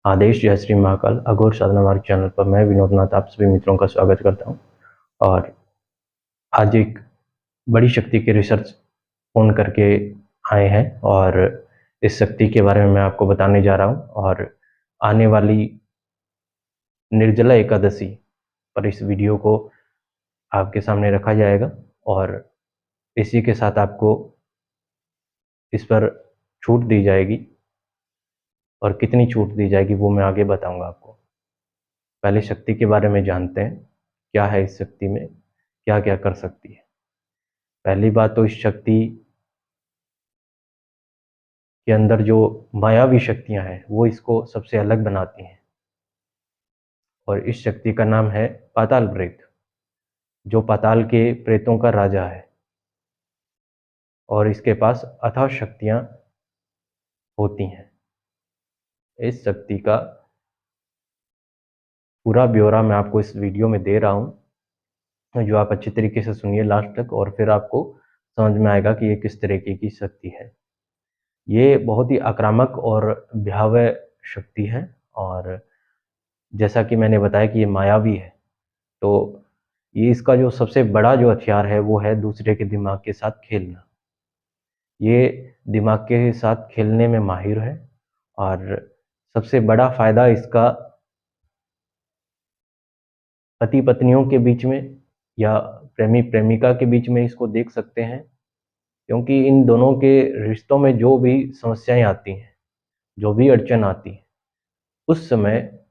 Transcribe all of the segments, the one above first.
आदेश जय श्री महाकाल अघोर साधना मार्ग चैनल पर मैं विनोद नाथ आप सभी मित्रों का स्वागत करता हूं। और आज एक बड़ी शक्ति के रिसर्च फोन करके आए हैं और इस शक्ति के बारे में मैं आपको बताने जा रहा हूं। और आने वाली निर्जला एकादशी पर इस वीडियो को आपके सामने रखा जाएगा और इसी के साथ आपको इस पर छूट दी जाएगी और कितनी छूट दी जाएगी वो मैं आगे बताऊंगा आपको। पहले शक्ति के बारे में जानते हैं, क्या है इस शक्ति में, क्या क्या कर सकती है। पहली बात तो इस शक्ति के अंदर जो मायावी शक्तियां हैं वो इसको सबसे अलग बनाती हैं। और इस शक्ति का नाम है पाताल प्रेत, जो पाताल के प्रेतों का राजा है और इसके पास अथाह शक्तियां होती हैं। इस शक्ति का पूरा ब्यौरा मैं आपको इस वीडियो में दे रहा हूं, जो आप अच्छी तरीके से सुनिए लास्ट तक और फिर आपको समझ में आएगा कि ये किस तरीके की शक्ति है। ये बहुत ही आक्रामक और भयावह शक्ति है और जैसा कि मैंने बताया कि ये मायावी है, तो ये इसका जो सबसे बड़ा जो हथियार है वो है दूसरे के दिमाग के साथ खेलना। ये दिमाग के साथ खेलने में माहिर है और सबसे बड़ा फ़ायदा इसका पति पत्नियों के बीच में या प्रेमी प्रेमिका के बीच में इसको देख सकते हैं, क्योंकि इन दोनों के रिश्तों में जो भी समस्याएं आती हैं, जो भी अड़चन आती है, उस समय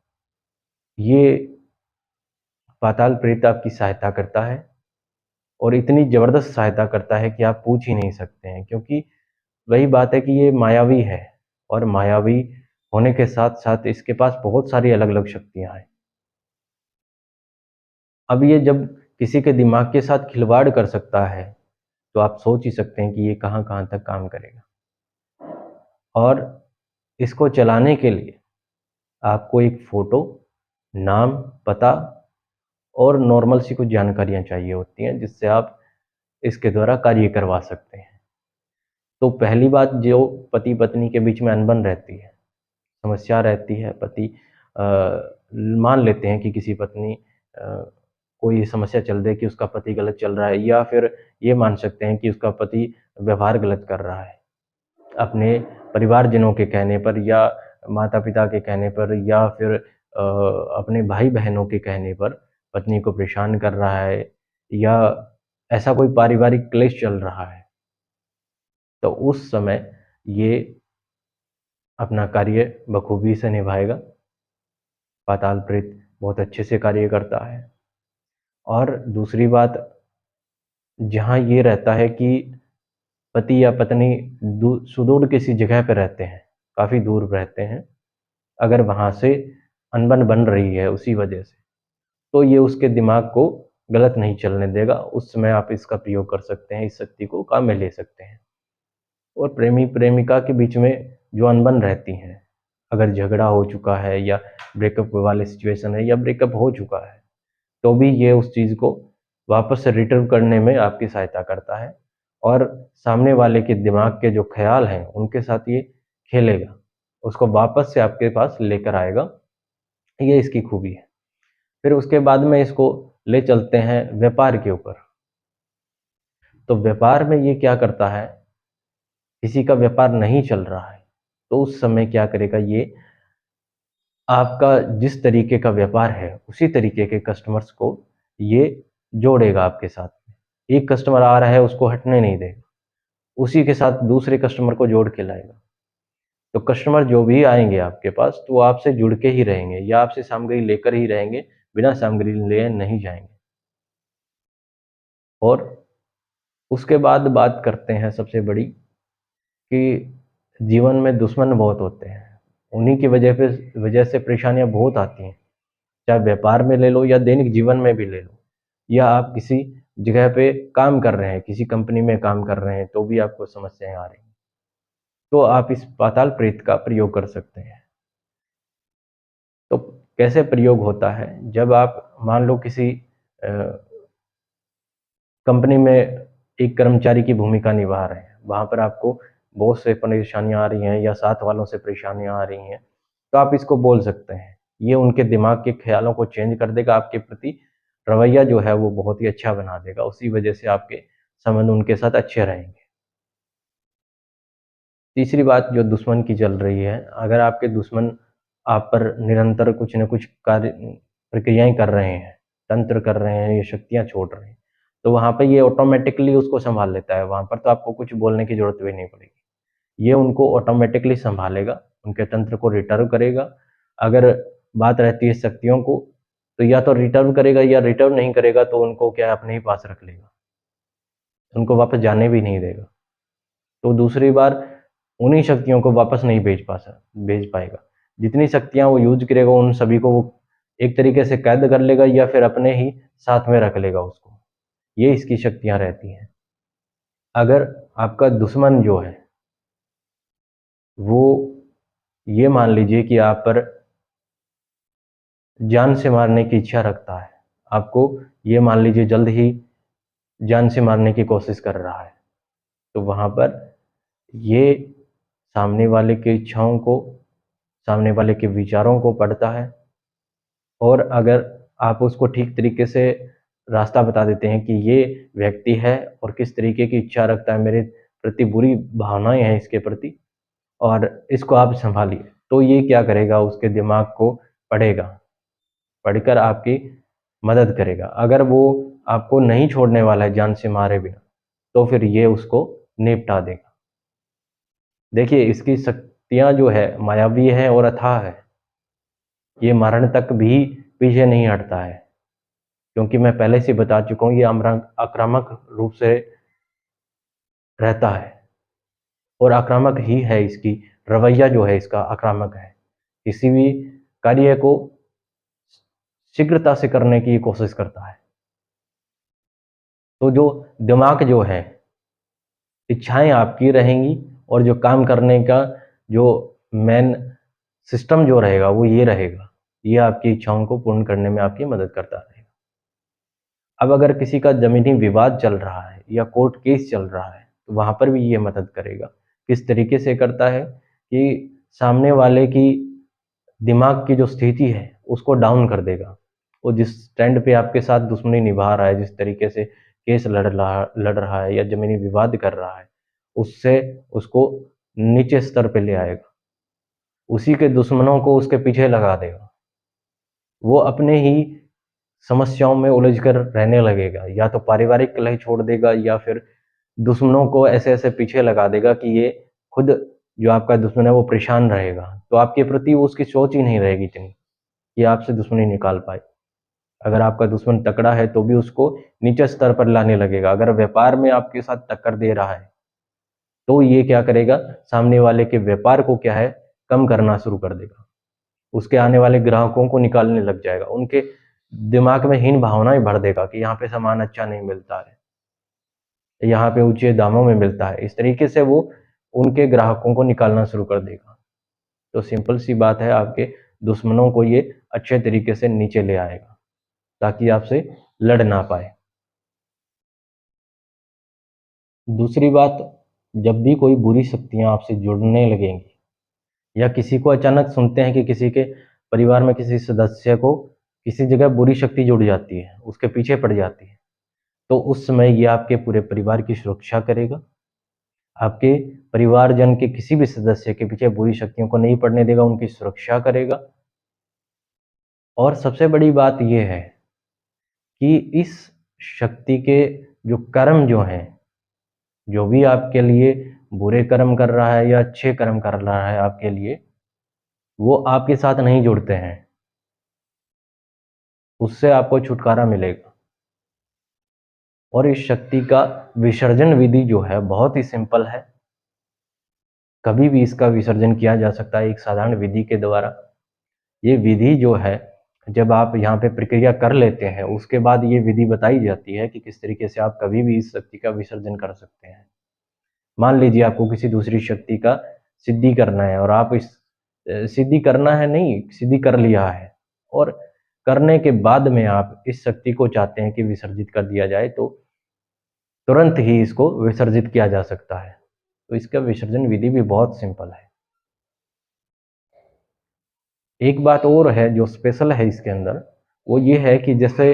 ये पाताल प्रेत आपकी सहायता करता है और इतनी ज़बरदस्त सहायता करता है कि आप पूछ ही नहीं सकते हैं। क्योंकि वही बात है कि ये मायावी है और मायावी होने के साथ-साथ इसके पास बहुत सारी अलग-अलग शक्तियाँ हैं। अब ये जब किसी के दिमाग के साथ खिलवाड़ कर सकता है, तो आप सोच ही सकते हैं कि ये कहाँ-कहाँ तक काम करेगा। और इसको चलाने के लिए आपको एक फ़ोटो, नाम, पता और नॉर्मल सी कुछ जानकारियाँ चाहिए होती हैं, जिससे आप इसके द्वारा कार्य करवा सकते हैं। तो पहली बात, जो पति-पत्नी के बीच में अनबन रहती है, समस्या रहती है, पति अ, मान लेते हैं कि किसी पत्नी कोई समस्या चल रही है कि उसका पति गलत चल रहा है, या फिर ये मान सकते हैं कि उसका पति व्यवहार गलत कर रहा है। अपने परिवारजनों के कहने पर या माता-पिता के कहने पर या फिर अपने भाई-बहनों के कहने पर पत्नी को परेशान कर रहा है, या ऐसा कोई पारिवारिक क्लेश चल रहा है, तो उस समय ये अपना कार्य बखूबी से निभाएगा। पाताल प्रेत बहुत अच्छे से कार्य करता है। और दूसरी बात, जहाँ ये रहता है कि पति या पत्नी सुदूर किसी जगह पे रहते हैं, काफ़ी दूर रहते हैं, अगर वहाँ से अनबन बन रही है उसी वजह से, तो ये उसके दिमाग को गलत नहीं चलने देगा। उस समय आप इसका प्रयोग कर सकते हैं, इस शक्ति को काम में ले सकते हैं। और प्रेमी-प्रेमिका के बीच में जो अनबन रहती है, अगर झगड़ा हो चुका है या ब्रेकअप वाली सिचुएशन है या ब्रेकअप हो चुका है, तो भी ये उस चीज़ को वापस से रिट्रीव करने में आपकी सहायता करता है और सामने वाले के दिमाग के जो ख़्याल हैं, उनके साथ ये खेलेगा, उसको वापस से आपके पास लेकर आएगा। ये इसकी खूबी है। फिर उसके बाद में इसको ले चलते हैं व्यापार के ऊपर। तो व्यापार में ये क्या करता है, किसी का व्यापार नहीं चल रहा है, तो उस समय क्या करेगा ये, आपका जिस तरीके का व्यापार है, उसी तरीके के कस्टमर्स को ये जोड़ेगा आपके साथ में। एक कस्टमर आ रहा है, उसको हटने नहीं देगा, उसी के साथ दूसरे कस्टमर को जोड़ के लाएगा। तो कस्टमर जो भी आएँगे आपके पास, तो वो आपसे जुड़ के ही रहेंगे या आपसे सामग्री लेकर ही रहेंगे, बिना सामग्री लिए नहीं जाएँगे। और उसके बाद बात करते हैं सबसे बड़ी, कि जीवन में दुश्मन बहुत होते हैं। उन्हीं की वजह से परेशानियाँ बहुत आती हैं। चाहे व्यापार में ले लो या दैनिक जीवन में भी ले लो, या आप किसी जगह पे काम कर रहे हैं, किसी कंपनी में काम कर रहे हैं, तो भी आपको समस्याएँ आ रही हैं। तो आप इस पाताल प्रेत का प्रयोग कर सकते हैं। तो कैसे प्रयोग होता है, जब आप मान लो किसी अ, कंपनी में एक कर्मचारी की भूमिका निभा रहे हैं, वहाँ पर आपको बहुत से परेशानियाँ आ रही हैं या साथ वालों से परेशानियाँ आ रही हैं, तो आप इसको बोल सकते हैं। ये उनके दिमाग के ख्यालों को चेंज कर देगा, आपके प्रति रवैया जो है वो बहुत ही अच्छा बना देगा। उसी वजह से आपके संबंध उनके साथ अच्छे रहेंगे। तीसरी बात जो दुश्मन की चल रही है, अगर आपके दुश्मन आप पर निरंतर कुछ न कुछ कार्य प्रक्रियाएँ कर रहे हैं, तंत्र कर रहे हैं या शक्तियाँ छोड़ रहे हैं, तो वहाँ पे ये ऑटोमैटिकली उसको सँभाल लेता है। वहाँ पर तो आपको कुछ बोलने की ज़रूरत भी नहीं पड़ेगी। ये उनको ऑटोमैटिकली सँभालेगा, उनके तंत्र को रिटर्व करेगा। अगर बात रहती है शक्तियों को, तो या तो रिटर्व करेगा या रिटर्व नहीं करेगा तो उनको क्या है अपने ही पास रख लेगा। उनको वापस जाने भी नहीं देगा। तो दूसरी बार उन्हीं शक्तियों को वापस नहीं भेज पाएगा। जितनी शक्तियाँ वो यूज़ करेगा उन सभी को वो एक तरीके से कैद कर लेगा या फिर अपने ही साथ में रख लेगा उसको। ये इसकी शक्तियाँ रहती हैं। अगर आपका दुश्मन जो है, वो ये मान लीजिए कि आप पर जान से मारने की इच्छा रखता है, आपको ये मान लीजिए जल्द ही जान से मारने की कोशिश कर रहा है, तो वहाँ पर ये सामने वाले की इच्छाओं को, सामने वाले के विचारों को पढ़ता है और अगर आप उसको ठीक तरीके से रास्ता बता देते हैं कि ये व्यक्ति है और किस तरीके की इच्छा रखता है, मेरे प्रति बुरी भावनाएँ हैं इसके प्रति और इसको आप सँभालिए, तो ये क्या करेगा उसके दिमाग को पढ़ेगा, पढ़कर आपकी मदद करेगा। अगर वो आपको नहीं छोड़ने वाला है जान से मारे बिना, तो फिर ये उसको निपटा देगा। देखिए इसकी शक्तियाँ जो है मायावी है और अथाह है। ये मरण तक भी पीछे नहीं हटता है, क्योंकि मैं पहले से बता चुका हूँ ये आक्रामक रूप से रहता है और आक्रामक ही है, इसकी रवैया जो है इसका आक्रामक है। किसी भी कार्य को शीघ्रता से करने की कोशिश करता है। तो जो दिमाग जो है, इच्छाएँ आपकी रहेंगी और जो काम करने का जो मेन सिस्टम जो रहेगा वो ये रहेगा। ये आपकी इच्छाओं को पूर्ण करने में आपकी मदद करता रहेगा। अब अगर किसी का ज़मीनी विवाद चल रहा है या कोर्ट केस चल रहा है, तो वहाँ पर भी ये मदद करेगा। किस तरीके से करता है कि सामने वाले की दिमाग की जो स्थिति है, उसको डाउन कर देगा। वो जिस स्टैंड पे आपके साथ दुश्मनी निभा रहा है, जिस तरीके से केस लड़ रहा है या ज़मीनी विवाद कर रहा है, उससे उसको नीचे स्तर पे ले आएगा। उसी के दुश्मनों को उसके पीछे लगा देगा। वो अपने ही समस्याओं में उलझ कर रहने लगेगा, या तो पारिवारिक कलह छोड़ देगा या फिर दुश्मनों को ऐसे-ऐसे पीछे लगा देगा कि ये खुद जो आपका दुश्मन है वो परेशान रहेगा। तो आपके प्रति वो उसकी सोच ही नहीं रहेगी इतनी कि आपसे दुश्मनी निकाल पाए। अगर आपका दुश्मन तगड़ा है तो भी उसको नीचे स्तर पर लाने लगेगा। अगर व्यापार में आपके साथ टक्कर दे रहा है, तो ये क्या करेगा, सामने वाले के व्यापार को क्या है, कम करना शुरू कर देगा। उसके आने वाले ग्राहकों को निकालने लग जाएगा। उनके दिमाग में हीन भावनाएँ भर देगा कि यहाँ पे सामान अच्छा नहीं मिलता है, यहाँ पे ऊँचे दामों में मिलता है। इस तरीके से वो उनके ग्राहकों को निकालना शुरू कर देगा। तो सिंपल सी बात है, आपके दुश्मनों को ये अच्छे तरीके से नीचे ले आएगा, ताकि आपसे लड़ ना पाए। दूसरी बात, जब भी कोई बुरी शक्तियाँ आपसे जुड़ने लगेंगी या किसी को अचानक सुनते हैं कि किसी के परिवार में किसी सदस्य को किसी जगह बुरी शक्ति जुड़ जाती है, उसके पीछे पड़ जाती है, तो उस समय ये आपके पूरे परिवार की सुरक्षा करेगा। आपके परिवारजन के किसी भी सदस्य के पीछे बुरी शक्तियों को नहीं पड़ने देगा, उनकी सुरक्षा करेगा। और सबसे बड़ी बात ये है कि इस शक्ति के जो कर्म जो हैं, जो भी आपके लिए बुरे कर्म कर रहा है या अच्छे कर्म कर रहा है आपके लिए, वो आपके साथ नहीं जुड़ते हैं। उससे आपको छुटकारा मिलेगा। और इस शक्ति का विसर्जन विधि जो है बहुत ही सिंपल है। कभी भी इसका विसर्जन किया जा सकता है एक साधारण विधि के द्वारा। ये विधि जो है, जब आप यहाँ पे प्रक्रिया कर लेते हैं, उसके बाद ये विधि बताई जाती है कि किस तरीके से आप कभी भी इस शक्ति का विसर्जन कर सकते हैं। मान लीजिए आपको किसी दूसरी शक्ति का सिद्धि करना है और आप इस सिद्धि करना है नहीं, सिद्धि कर लिया है और करने के बाद में आप इस शक्ति को चाहते हैं कि विसर्जित कर दिया जाए, तो तुरंत ही इसको विसर्जित किया जा सकता है। तो इसका विसर्जन विधि भी बहुत सिंपल है। एक बात और है जो स्पेशल है इसके अंदर, वो ये है कि जैसे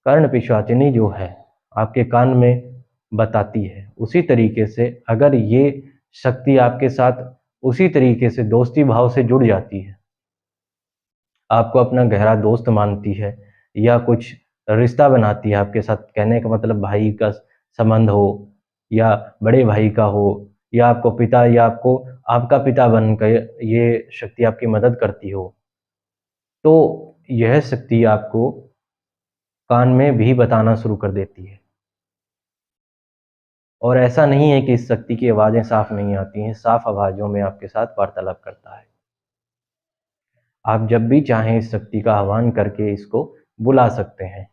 कर्ण पिशाचिनी जो है आपके कान में बताती है, उसी तरीके से अगर ये शक्ति आपके साथ उसी तरीके से दोस्ती भाव से जुड़ जाती है, आपको अपना गहरा दोस्त मानती है या कुछ रिश्ता बनाती है आपके साथ, कहने का मतलब भाई का संबंध हो या बड़े भाई का हो या आपको पिता या आपको आपका पिता बनकर ये शक्ति आपकी मदद करती हो, तो यह शक्ति आपको कान में भी बताना शुरू कर देती है। और ऐसा नहीं है कि इस शक्ति की आवाज़ें साफ नहीं आती हैं, साफ आवाज़ों में आपके साथ वार्तालाप करता है। आप जब भी चाहें इस शक्ति का आह्वान करके इसको बुला सकते हैं।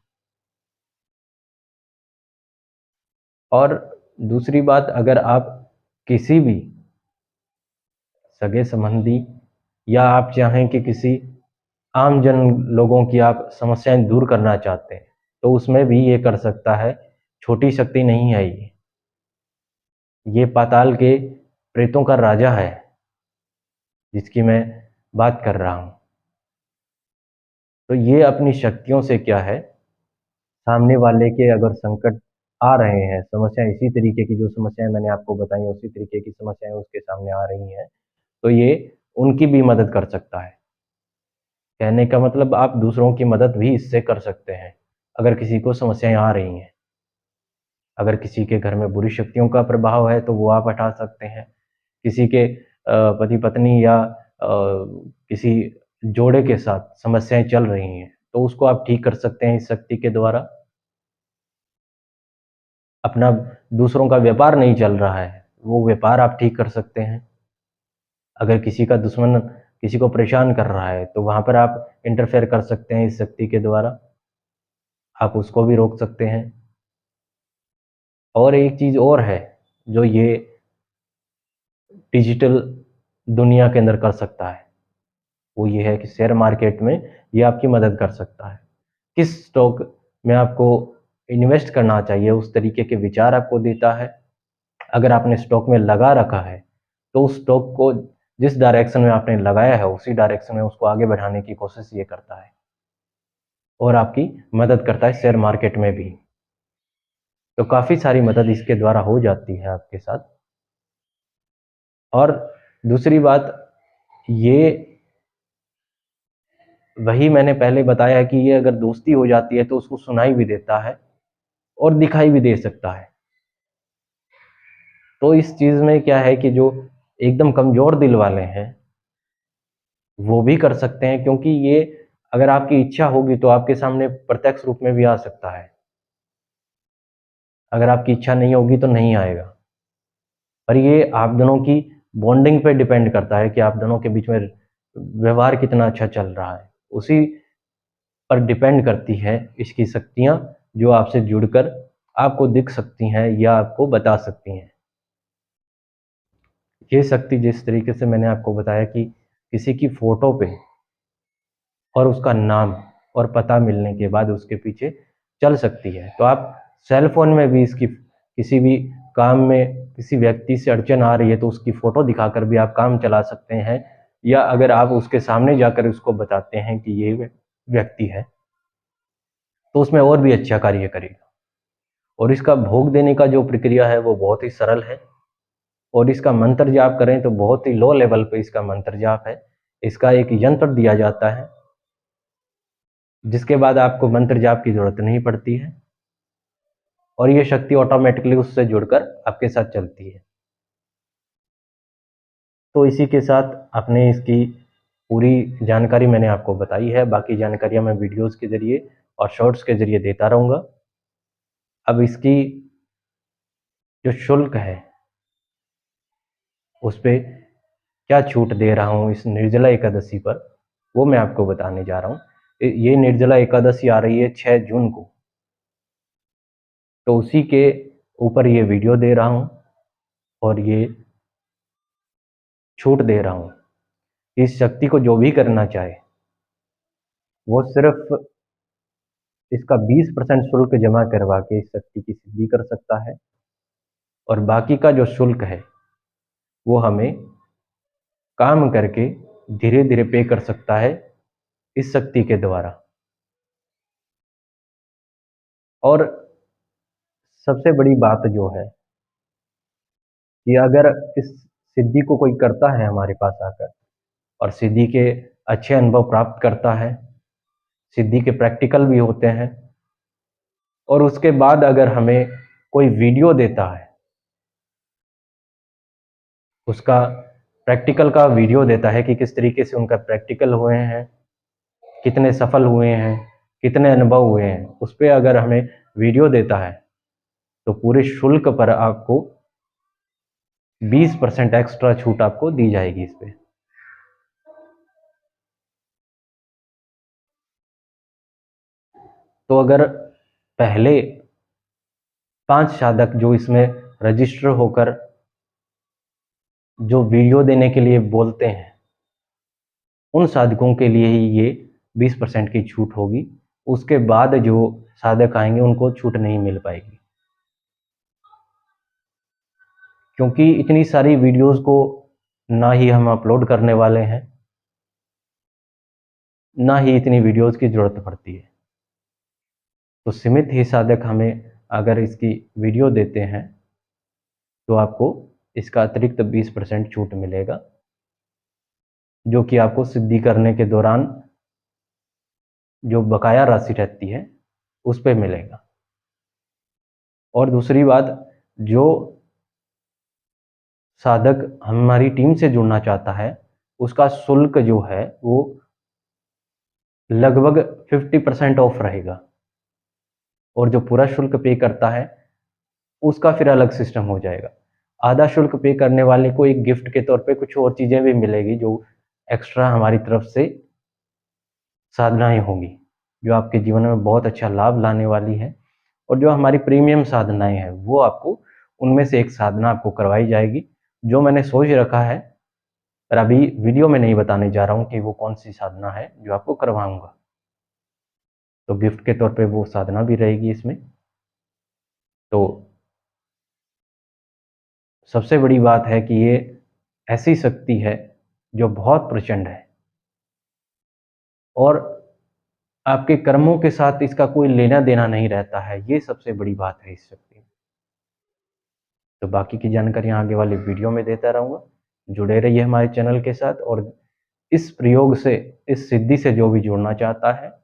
और दूसरी बात, अगर आप किसी भी सगे-संबंधी या आप चाहें कि किसी आम जन लोगों की आप समस्याएँ दूर करना चाहते हैं, तो उसमें भी ये कर सकता है। छोटी शक्ति नहीं है ये। ये पाताल के प्रेतों का राजा है, जिसकी मैं बात कर रहा हूँ। तो ये अपनी शक्तियों से क्या है, सामने वाले के अगर संकट आ रहे हैं, समस्याएँ इसी तरीके की जो समस्याएँ मैंने आपको बताई हैं, उसी तरीके की समस्याएँ उसके सामने आ रही हैं, तो ये उनकी भी मदद कर सकता है। कहने का मतलब आप दूसरों की मदद भी इससे कर सकते हैं, अगर किसी को समस्याएँ आ रही हैं। अगर किसी के घर में बुरी शक्तियों का प्रभाव है, तो वो आप हटा सकते हैं। किसी के पति-पत्नी या किसी जोड़े के साथ समस्याएँ चल रही हैं, तो उसको आप ठीक कर सकते हैं इस शक्ति के द्वारा। अपना दूसरों का व्यापार नहीं चल रहा है, वो व्यापार आप ठीक कर सकते हैं। अगर किसी का दुश्मन किसी को परेशान कर रहा है, तो वहाँ पर आप इंटरफेयर कर सकते हैं इस शक्ति के द्वारा। आप उसको भी रोक सकते हैं। और एक चीज़ और है, जो ये डिजिटल दुनिया के अंदर कर सकता है, वो ये है कि शेयर मार्केट में ये आपकी मदद कर सकता है। किस स्टॉक में आपको इन्वेस्ट करना चाहिए, उस तरीके के विचार आपको देता है। अगर आपने स्टॉक में लगा रखा है, तो उस स्टॉक को जिस डायरेक्शन में आपने लगाया है, उसी डायरेक्शन में उसको आगे बढ़ाने की कोशिश ये करता है और आपकी मदद करता है शेयर मार्केट में भी। तो काफ़ी सारी मदद इसके द्वारा हो जाती है आपके साथ। और दूसरी बात, ये वही मैंने पहले बताया कि ये अगर दोस्ती हो जाती है, तो उसको सुनाई भी देता है और दिखाई भी दे सकता है। तो इस चीज़ में क्या है कि जो एकदम कमज़ोर दिल वाले हैं, वो भी कर सकते हैं, क्योंकि ये अगर आपकी इच्छा होगी तो आपके सामने प्रत्यक्ष रूप में भी आ सकता है। अगर आपकी इच्छा नहीं होगी तो नहीं आएगा। पर ये आप दोनों की बॉन्डिंग पे डिपेंड करता है कि आप दोनों के बीच में व्यवहार कितना अच्छा चल रहा है। उसी पर डिपेंड करती है इसकी शक्तियाँ, जो आपसे जुड़कर आपको दिख सकती हैं या आपको बता सकती हैं। ये शक्ति जिस तरीके से मैंने आपको बताया कि किसी की फ़ोटो पे और उसका नाम और पता मिलने के बाद उसके पीछे चल सकती है। तो आप सेल फ़ोन में भी इसकी किसी भी काम में किसी व्यक्ति से अड़चन आ रही है, तो उसकी फ़ोटो दिखाकर भी आप काम चला सकते हैं, या अगर आप उसके सामने जाकर उसको बताते हैं कि ये व्यक्ति है, तो उसमें और भी अच्छा कार्य करेगा। और इसका भोग देने का जो प्रक्रिया है वो बहुत ही सरल है, और इसका मंत्र जाप करें तो बहुत ही लो लेवल पे इसका मंत्र जाप है। इसका एक यंत्र दिया जाता है, जिसके बाद आपको मंत्र जाप की ज़रूरत नहीं पड़ती है, और ये शक्ति ऑटोमेटिकली उससे जुड़कर आपके साथ चलती है। तो इसी के साथ आपने इसकी पूरी जानकारी मैंने आपको बताई है। बाकी जानकारियाँ मैं वीडियोज़ के ज़रिए और शॉर्ट्स के ज़रिए देता रहूँगा। अब इसकी जो शुल्क है, उस पे क्या छूट दे रहा हूँ इस निर्जला एकादशी पर, वो मैं आपको बताने जा रहा हूँ। ये निर्जला एकादशी आ रही है 6 जून को, तो उसी के ऊपर ये वीडियो दे रहा हूँ और ये छूट दे रहा हूँ। इस शक्ति को जो भी करना चाहे, वो सिर्फ इसका 20% शुल्क जमा करवा के इस शक्ति की सिद्धि कर सकता है, और बाकी का जो शुल्क है, वो हमें काम करके धीरे धीरे पे कर सकता है इस शक्ति के द्वारा। और सबसे बड़ी बात जो है कि अगर इस सिद्धि को कोई करता है हमारे पास आकर और सिद्धि के अच्छे अनुभव प्राप्त करता है, सिद्धि के प्रैक्टिकल भी होते हैं, और उसके बाद अगर हमें कोई वीडियो देता है, उसका प्रैक्टिकल का वीडियो देता है कि किस तरीके से उनका प्रैक्टिकल हुए हैं, कितने सफल हुए हैं, कितने अनुभव हुए हैं, उस पर अगर हमें वीडियो देता है तो पूरे शुल्क पर आपको 20% एक्स्ट्रा छूट आपको दी जाएगी इस पे। तो अगर पहले 5 साधक जो इसमें रजिस्टर होकर जो वीडियो देने के लिए बोलते हैं, उन साधकों के लिए ही ये 20% की छूट होगी। उसके बाद जो साधक आएंगे उनको छूट नहीं मिल पाएगी, क्योंकि इतनी सारी वीडियोस को ना ही हम अपलोड करने वाले हैं, ना ही इतनी वीडियोस की ज़रूरत पड़ती है। तो सीमित ही साधक हमें अगर इसकी वीडियो देते हैं तो आपको इसका अतिरिक्त 20% छूट मिलेगा, जो कि आपको सिद्धि करने के दौरान जो बकाया राशि रहती है उस पे मिलेगा। और दूसरी बात, जो साधक हमारी टीम से जुड़ना चाहता है उसका शुल्क जो है वो लगभग 50% ऑफ रहेगा, और जो पूरा शुल्क पे करता है उसका फिर अलग सिस्टम हो जाएगा। आधा शुल्क पे करने वाले को एक गिफ्ट के तौर पे कुछ और चीज़ें भी मिलेगी जो एक्स्ट्रा हमारी तरफ से साधनाएं होंगी, जो आपके जीवन में बहुत अच्छा लाभ लाने वाली है। और जो हमारी प्रीमियम साधनाएं हैं वो आपको उनमें से एक साधना आपको करवाई जाएगी, जो मैंने सोच रखा है, पर अभी वीडियो में नहीं बताने जा रहा हूँ कि वो कौन सी साधना है जो आपको करवाऊंगा। तो गिफ्ट के तौर पे वो साधना भी रहेगी इसमें। तो सबसे बड़ी बात है कि ये ऐसी शक्ति है जो बहुत प्रचंड है, और आपके कर्मों के साथ इसका कोई लेना देना नहीं रहता है। ये सबसे बड़ी बात है इस शक्ति में। तो बाकी की जानकारियाँ आगे वाली वीडियो में देता रहूँगा। जुड़े रहिए हमारे चैनल के साथ, और इस प्रयोग से, इस सिद्धि से जो भी जुड़ना चाहता है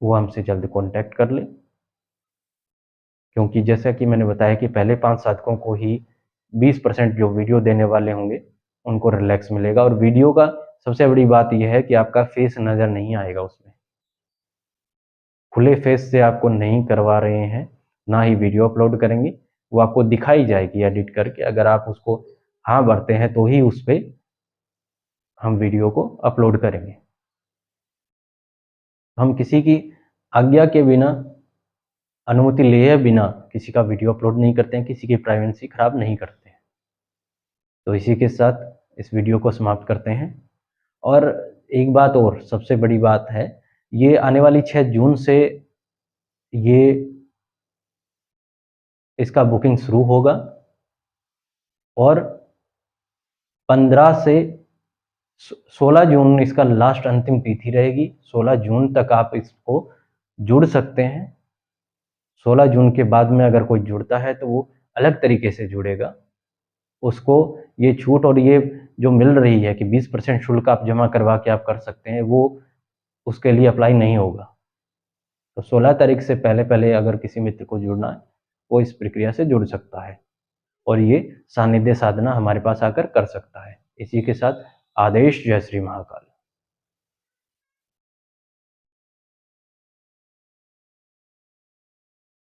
वो हमसे जल्द कॉन्टैक्ट कर ले, क्योंकि जैसा कि मैंने बताया कि पहले 5 साधकों को ही 20% जो वीडियो देने वाले होंगे उनको रिलैक्स मिलेगा। और वीडियो का सबसे बड़ी बात यह है कि आपका फेस नज़र नहीं आएगा उसमें, खुले फेस से आपको नहीं करवा रहे हैं, ना ही वीडियो अपलोड करेंगे, वो आपको दिखाई जाएगी एडिट करके। अगर आप उसको हाँ भरते हैं तो ही उस पर हम वीडियो को अपलोड करेंगे। हम किसी की आज्ञा के बिना, अनुमति लिए बिना किसी का वीडियो अपलोड नहीं करते हैं, किसी की प्राइवेसी खराब नहीं करते हैं। तो इसी के साथ इस वीडियो को समाप्त करते हैं। और एक बात और, सबसे बड़ी बात है, ये आने वाली 6 जून से ये इसका बुकिंग शुरू होगा, और 15 से 16 जून इसका लास्ट अंतिम तिथि रहेगी। 16 जून तक आप इसको जुड़ सकते हैं। 16 जून के बाद में अगर कोई जुड़ता है तो वो अलग तरीके से जुड़ेगा, उसको ये छूट और ये जो मिल रही है कि 20% शुल्क आप जमा करवा के आप कर सकते हैं, वो उसके लिए अप्लाई नहीं होगा। तो 16 तारीख से पहले पहले अगर किसी मित्र को जुड़ना है वो इस प्रक्रिया से जुड़ सकता है, और ये सानिध्य साधना हमारे पास आकर कर सकता है। इसी के साथ आदेश। जय श्री महाकाल।